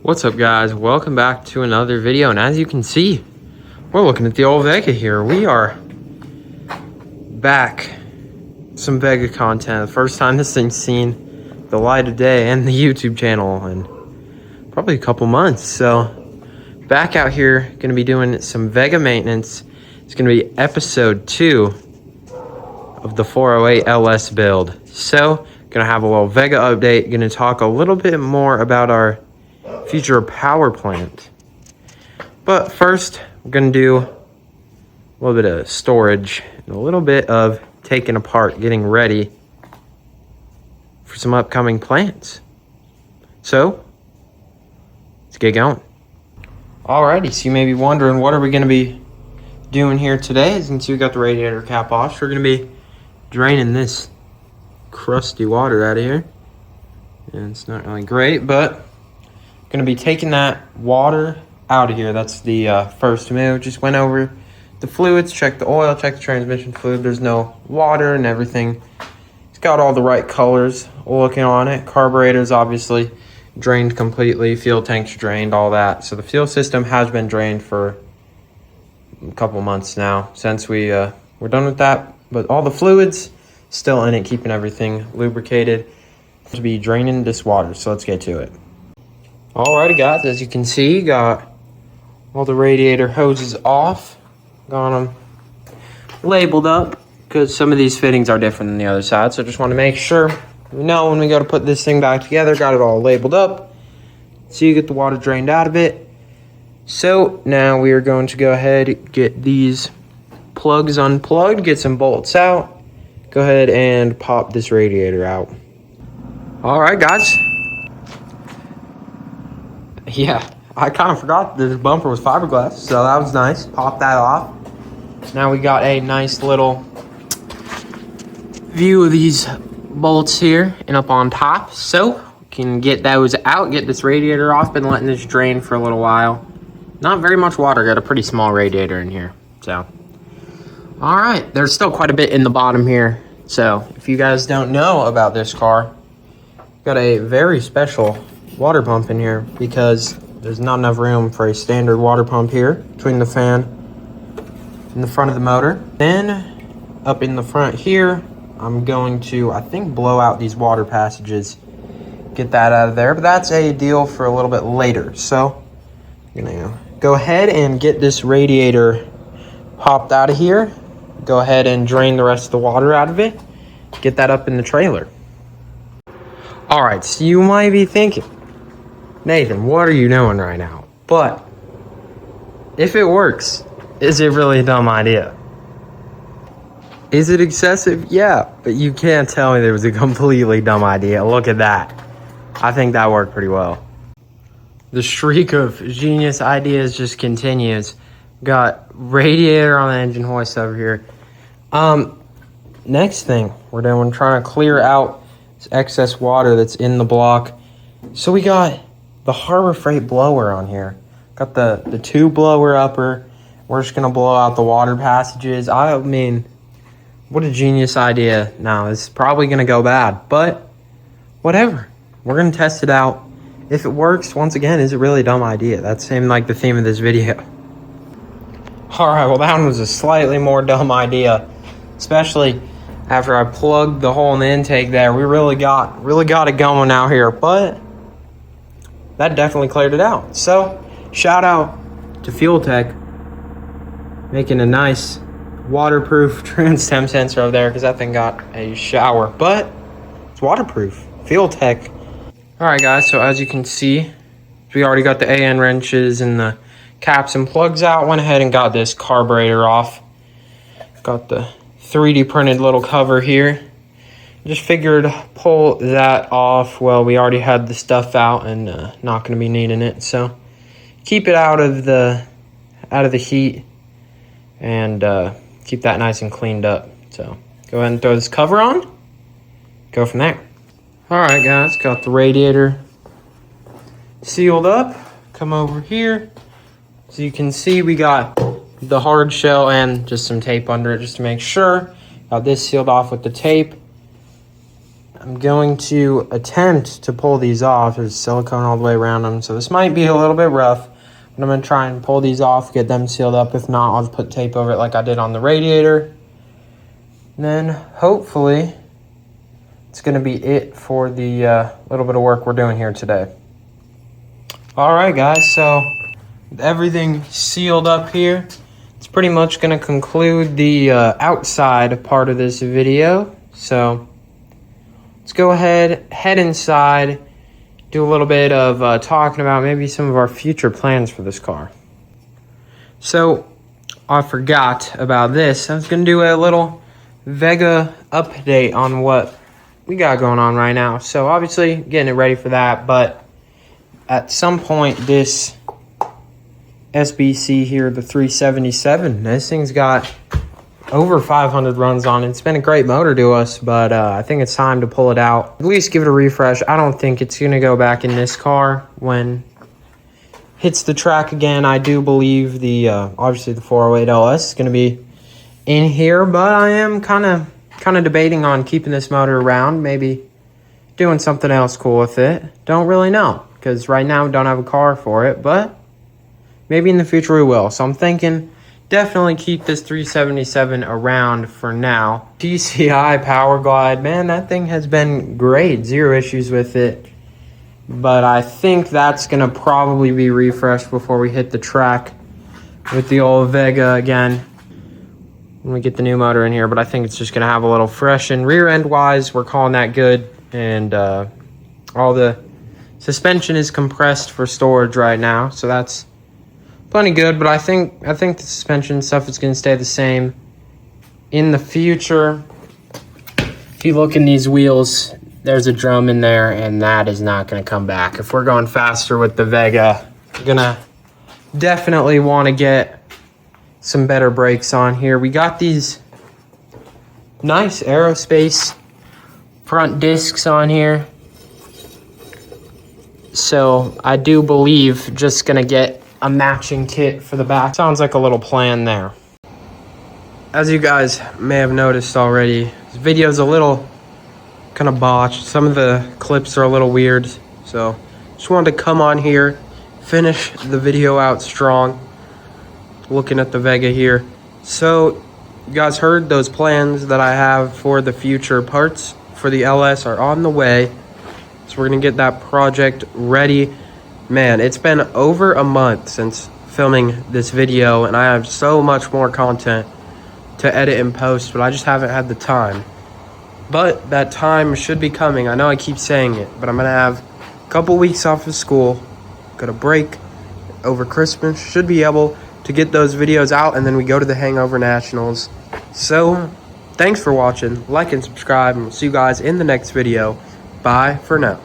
What's up, guys? Welcome back to another video, and as you can see, we're looking at the old Vega here. We are back. Some Vega content. The first time this thing's seen the light of day and the YouTube channel in probably a couple months. So back out here, gonna be doing some Vega maintenance. It's gonna be episode 2 of the 408 LS build. So gonna have a little Vega update. Gonna talk a little bit more about our future power plant. But first, we're gonna do a little bit of storage and a little bit of taking apart, getting ready for some upcoming plants. So, let's get going. Alrighty, so you may be wondering, what are we gonna be doing here today? As you can see, we got the radiator cap off. So we're gonna be draining this crusty water out of here. And it's not really great, but going to be taking that water out of here. That's the first move. Just went over the fluids, checked the oil, checked the transmission fluid. There's no water and everything. It's got all the right colors looking on it. Carburetor's obviously drained completely. Fuel tanks drained, all that. So the fuel system has been drained for a couple months now since we're done with that. But all the fluids still in it, keeping everything lubricated. To be draining this water, so let's get to it. Alrighty, guys, as you can see, got all the radiator hoses off. Got them labeled up because some of these fittings are different than the other side. So just want to make sure we know when we go to put this thing back together. Got it all labeled up so you get the water drained out of it. So now we are going to go ahead and get these plugs unplugged, get some bolts out. Go ahead and pop this radiator out. Alright, guys. Yeah, I kind of forgot that the bumper was fiberglass, so that was nice. Pop that off. Now we got a nice little view of these bolts here and up on top. So we can get those out, get this radiator off. Been letting this drain for a little while. Not very much water, got a pretty small radiator in here. So, all right, there's still quite a bit in the bottom here. So if you guys don't know about this car, got a very special water pump in here because there's not enough room for a standard water pump here between the fan and the front of the motor. Then up in the front here, I'm going to, I think, blow out these water passages, get that out of there, but that's a deal for a little bit later. So I'm gonna go ahead and get this radiator popped out of here, go ahead and drain the rest of the water out of it, get that up in the trailer. All right, so you might be thinking, Nathan, what are you doing right now? But if it works, is it really a dumb idea? Is it excessive? Yeah, but you can't tell me there was a completely dumb idea. Look at that. I think that worked pretty well. The streak of genius ideas just continues. Got radiator on the engine hoist over here. Next thing we're doing, trying to clear out this excess water that's in the block. So we got the Harbor Freight blower on here. Got the tube blower upper. We're just gonna blow out the water passages. I mean, what a genius idea. Now, it's probably gonna go bad, but whatever. We're gonna test it out. If it works, once again, is it really a dumb idea? That seemed like the theme of this video. All right, well, that one was a slightly more dumb idea, especially after I plugged the hole in the intake there. We really got it going out here, but that definitely cleared it out. So, shout out to FuelTech making a nice waterproof trans temp sensor over there because that thing got a shower, but it's waterproof. FuelTech. All right, guys, so as you can see, we already got the AN wrenches and the caps and plugs out. Went ahead and got this carburetor off. Got the 3D printed little cover here. Just figured pull that off. Well, we already had the stuff out and not going to be needing it, so keep it out of the heat and keep that nice and cleaned up. So go ahead and throw this cover on, go from there. All right, guys, got the radiator sealed up. Come over here. So you can see we got the hard shell and just some tape under it just to make sure. Got this sealed off with the tape. I'm going to attempt to pull these off. There's silicone all the way around them, so this might be a little bit rough. But I'm going to try and pull these off, get them sealed up. If not, I'll put tape over it like I did on the radiator. And then hopefully it's going to be it for the little bit of work we're doing here today. All right, guys, so with everything sealed up here, it's pretty much going to conclude the outside part of this video. So let's go ahead, head inside, do a little bit of talking about maybe some of our future plans for this car. So I forgot about this. I was going to do a little Vega update on what we got going on right now. So obviously getting it ready for that, but at some point this SBC here, the 377, this thing's got over 500 runs on it. It's been a great motor to us, but I think it's time to pull it out, at least give it a refresh. I don't think it's going to go back in this car when it hits the track again. I do believe the obviously the 408 LS is going to be in here, but I am kind of debating on keeping this motor around, maybe doing something else cool with it. Don't really know, because right now we don't have a car for it, but maybe in the future we will. So I'm thinking definitely keep this 377 around for now. TCI Power Glide, man, that thing has been great. Zero issues with it. But I think that's going to probably be refreshed before we hit the track with the old Vega again when we get the new motor in here. But I think it's just going to have a little fresh. And rear end wise, we're calling that good. And all the suspension is compressed for storage right now, so that's plenty good. But I think the suspension stuff is going to stay the same in the future. If you look in these wheels, there's a drum in there, and that is not going to come back. If we're going faster with the Vega, we're going to definitely want to get some better brakes on here. We got these nice aerospace front discs on here, so I do believe just gonna get a matching kit for the back. Sounds like a little plan there. As you guys may have noticed already, this video's a little kind of botched. Some of the clips are a little weird, so just wanted to come on here, finish the video out strong, looking at the Vega here. So you guys heard those plans that I have for the future parts for the LS are on the way. So we're gonna get that project ready. Man, it's been over a month since filming this video, and I have so much more content to edit and post, but I just haven't had the time. But that time should be coming. I know I keep saying it, but I'm gonna have a couple weeks off of school, got a break over Christmas, should be able to get those videos out, and then we go to the Hangover Nationals. So thanks for watching, like and subscribe, and we'll see you guys in the next video. Bye for now.